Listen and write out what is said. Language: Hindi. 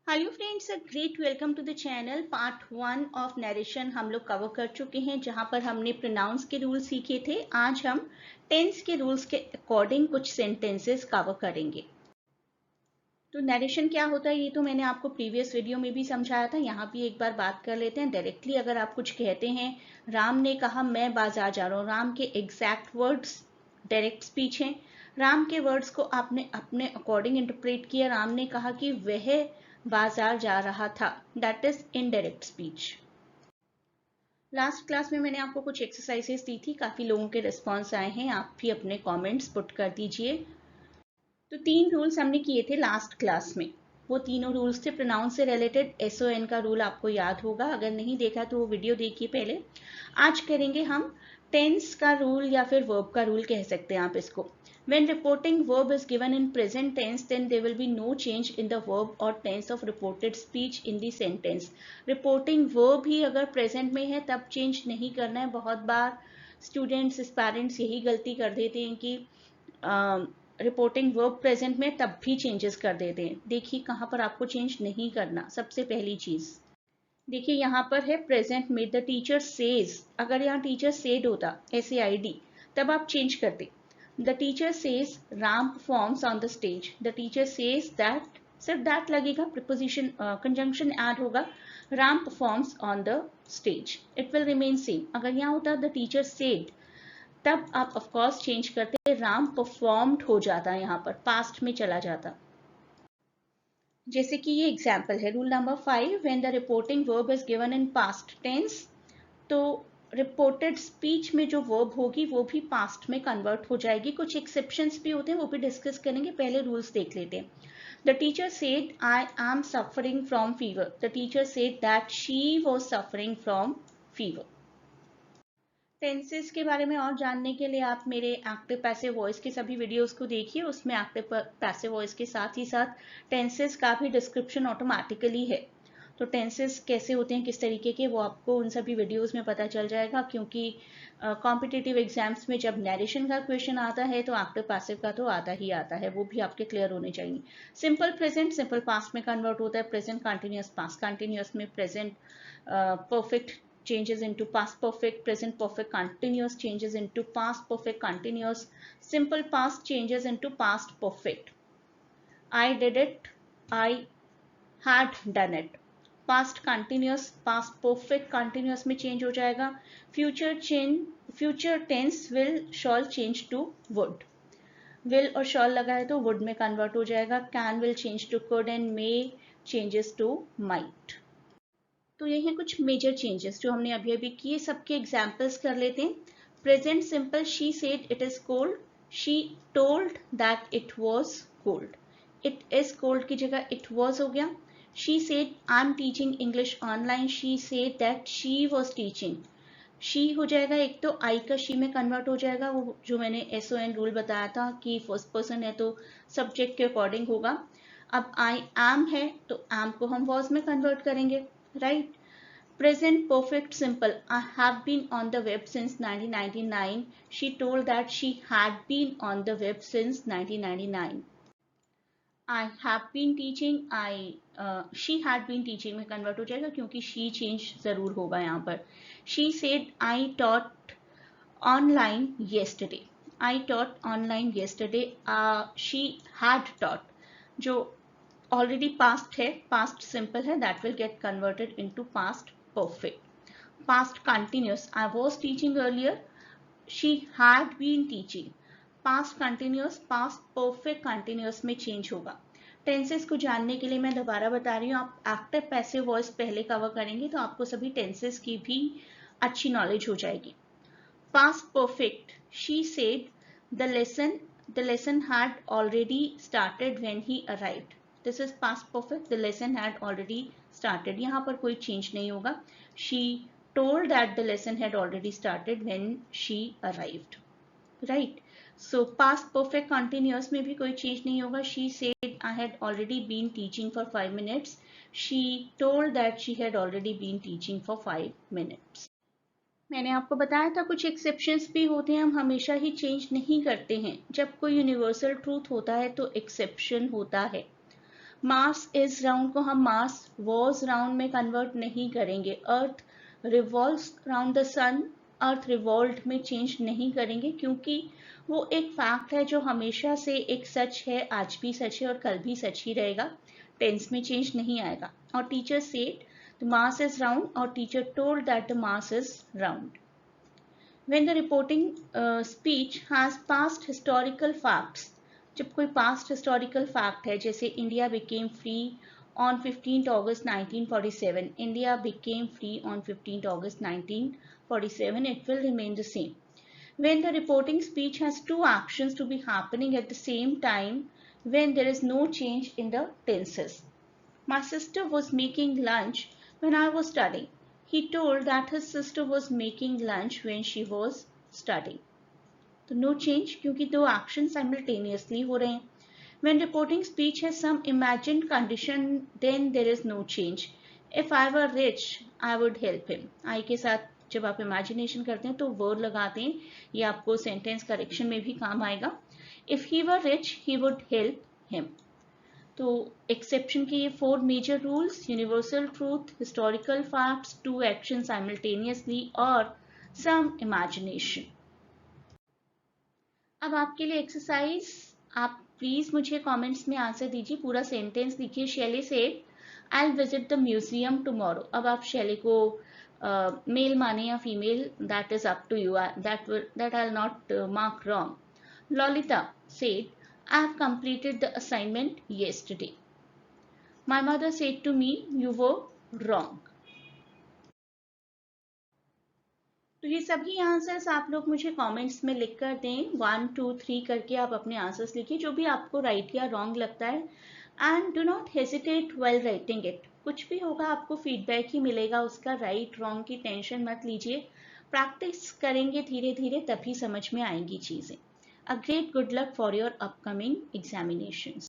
Hello friends, a great welcome to the channel. Part 1 of narration हम लोग कवर कर चुके हैं, जहां पर हमने प्रोनाउंस के रूल सीखे थे। आज हम टेंस के रूल्स के अकॉर्डिंग कुछ सेंटेंसेस कवर करेंगे। तो नरेशन क्या होता है ये तो मैंने आपको प्रीवियस वीडियो में भी समझाया था, यहाँ भी एक बार बात कर लेते हैं। डायरेक्टली अगर आप कुछ कहते हैं, राम ने कहा मैं बाजार जा रहा हूँ, राम के एग्जैक्ट वर्ड्स डायरेक्ट स्पीच हैं। राम के वर्ड्स को आपने अपने अकॉर्डिंग इंटरप्रेट किया। राम ने कहा कि वह बाजार जा रहा था, that is indirect speech. Last class में मैंने आपको कुछ एक्सरसाइजेस दी थी, काफी लोगों के रिस्पॉन्स आए हैं, आप भी अपने कमेंट्स पुट कर दीजिए। तो 3 रूल्स हमने किए थे लास्ट क्लास में। वो तीनों रूल्स थे प्रोनाउन से रिलेटेड। SON का रूल आपको याद होगा, अगर नहीं देखा तो वो वीडियो देखिए पहले। आज करेंगे हम टेंस का रूल, या फिर वर्ब का रूल कह सकते हैं आप इसको। When reporting verb is given in present tense, then there will be no change in the verb or tense of reported speech in the sentence. Reporting verb ही अगर present में है तब change नहीं करना है। बहुत बार students, पेरेंट्स यही गलती कर देते हैं कि रिपोर्टिंग वर्ब प्रेजेंट में तब भी चेंजेस कर देते हैं। देखिए कहाँ पर आपको चेंज नहीं करना। सबसे पहली चीज देखिए, यहाँ पर है प्रेजेंट में द टीचर सेज। अगर यहाँ टीचर सेड होता SAID, तब आप चेंज करते। The teacher says Ram performs on the stage. The teacher says that, सिर्फ दैट लगेगा, प्रिपोजिशन कंजंक्शन ऐड होगा, Ram performs on the stage, it will remain same. अगर यहाँ होता द टीचर सेड, तब आप ऑफ कोर्स चेंज करते, राम परफॉर्म्ड हो जाता, यहाँ पर पास्ट में चला जाता। जैसे कि ये एग्जाम्पल है rule number 5, when the reporting verb is given in past tense, तो रिपोर्टेड स्पीच में जो वर्ब होगी वो भी पास्ट में कन्वर्ट हो जाएगी। कुछ एक्सेप्शंस भी होते हैं, वो भी डिस्कस करेंगे, पहले रूल्स देख लेते हैं। The teacher said I am suffering from fever. The teacher said that she was suffering from fever. Tenses के बारे में और जानने के लिए आप मेरे एक्टिव पैसिव वॉइस के सभी वीडियोस को देखिए। उसमें एक्टिव पैसिव वॉइस के साथ ही साथ टेंसेस का भी डिस्क्रिप्शन ऑटोमेटिकली है। तो टेंसेस कैसे होते हैं, किस तरीके के, वो आपको उन सभी वीडियोस में पता चल जाएगा। क्योंकि कॉम्पिटिटिव एग्जाम्स में जब नरेशन का क्वेश्चन आता है तो एक्टिव पैसिव का तो आता ही आता है, वो भी आपके क्लियर होने चाहिए। सिंपल प्रेजेंट सिंपल पास्ट में कन्वर्ट होता है, प्रेजेंट कंटिन्यूस पास्ट कंटिन्यूस में, present perfect changes into past perfect, present perfect continuous changes into past perfect continuous, simple past changes into past perfect. I did it, I had done it. past continuous past perfect continuous में change हो जाएगा। future tense will shall change to would। will और shall लगा है तो would में convert हो जाएगा। can will change to could and may changes to might। तो ये हैं कुछ मेजर चेंजेस जो हमने अभी अभी किए। सबके एग्जाम्पल्स कर लेते हैं। Present simple, she said it is cold, she told that it was cold. It is cold की जगह इट वॉज हो गया। She said I am teaching English online, she said that she was teaching. She हो जाएगा, एक तो आई का शी में कन्वर्ट हो जाएगा, वो जो मैंने SON रूल बताया था कि फर्स्ट पर्सन है तो सब्जेक्ट के अकॉर्डिंग होगा। अब आई एम है तो एम को हम वॉज में कन्वर्ट करेंगे, right. Present perfect simple, I have been on the web since 1999. She told that she had been on the web since 1999. I have been teaching, she had been teaching में convert हो जाएगा क्योंकि she change जरूर होगा यहाँ पर। She said I taught online yesterday. I taught online yesterday. She had taught, जो already past है, past simple है, that will get converted into past perfect। past continuous, I was teaching earlier, she had been teaching। past continuous past perfect continuous में change होगा। टेंसेस को जानने के लिए मैं दोबारा बता रही हूँ, आप एक्टिव पैसिव वॉइस पहले कवर करेंगे तो आपको सभी टेंसेस की भी अच्छी नॉलेज हो जाएगी। past perfect, she said the lesson had already started when he arrived। this is past perfect, the lesson had already started, यहाँ पर कोई change नहीं होगा। she told that the lesson had already started when she arrived, right। so past perfect continuous में भी कोई change नहीं होगा। she said I had already been teaching for 5 minutes, she told that she had already been teaching for 5 minutes। मैंने आपको बताया था कुछ एक्सेप्शंस भी होते हैं, हम हमेशा ही चेंज नहीं करते हैं। जब कोई यूनिवर्सल ट्रूथ होता है तो एक्सेप्शन होता है। मास इज राउंड को हम मास वॉज राउंड में कन्वर्ट नहीं करेंगे. Earth revolves round the sun, earth revolve में चेंज नहीं करेंगे क्योंकि वो एक फैक्ट है जो हमेशा से एक सच है, आज भी सच है और कल भी सच ही रहेगा. टेंस में चेंज नहीं आएगा. और teacher said the mass is round और teacher told that the mass is round. When the reporting speech has past historical facts, जब कोई past historical fact है, जैसे India became free on 15th August 1947, India became free on 15th August 1947, it will remain the same. When the reporting speech has two actions to be happening at the same time, when there is no change in the tenses. My sister was making lunch when I was studying. He told that his sister was making lunch when she was studying. तो no change क्योंकि दो actions simultaneously हो रहे हैं. When reporting speech has some imagined condition, then there is no change. If I were rich, I would help him. I के साथ जब आप imagination करते हैं तो word लगाते हैं, ये आपको sentence correction में भी काम आएगा. If he were rich, he would help him. तो एक्सेप्शन के ये 4 major rules: universal truth, historical facts, two action simultaneously और सम इमेजिनेशन. अब आपके लिए एक्सरसाइज, आप प्लीज मुझे कमेंट्स में आंसर दीजिए. पूरा सेंटेंस लिखिए. Shelly said I will visit the museum tomorrow. अब आप शैली को मेल माने या female, that is up to you, that I will not mark wrong. Lolita said, I have completed the assignment yesterday. My mother said to me, you were wrong. तो ये सभी आंसर्स आप लोग मुझे कमेंट्स में लिख कर दें. 1, 2, 3 करके आप अपने आंसर्स लिखिए, जो भी आपको राइट या रॉन्ग लगता है. And do not hesitate well writing it. कुछ भी होगा आपको फीडबैक ही मिलेगा उसका. राइट रॉन्ग की टेंशन मत लीजिए. प्रैक्टिस करेंगे धीरे धीरे तभी समझ में आएंगी चीजें. A great good luck for your upcoming examinations.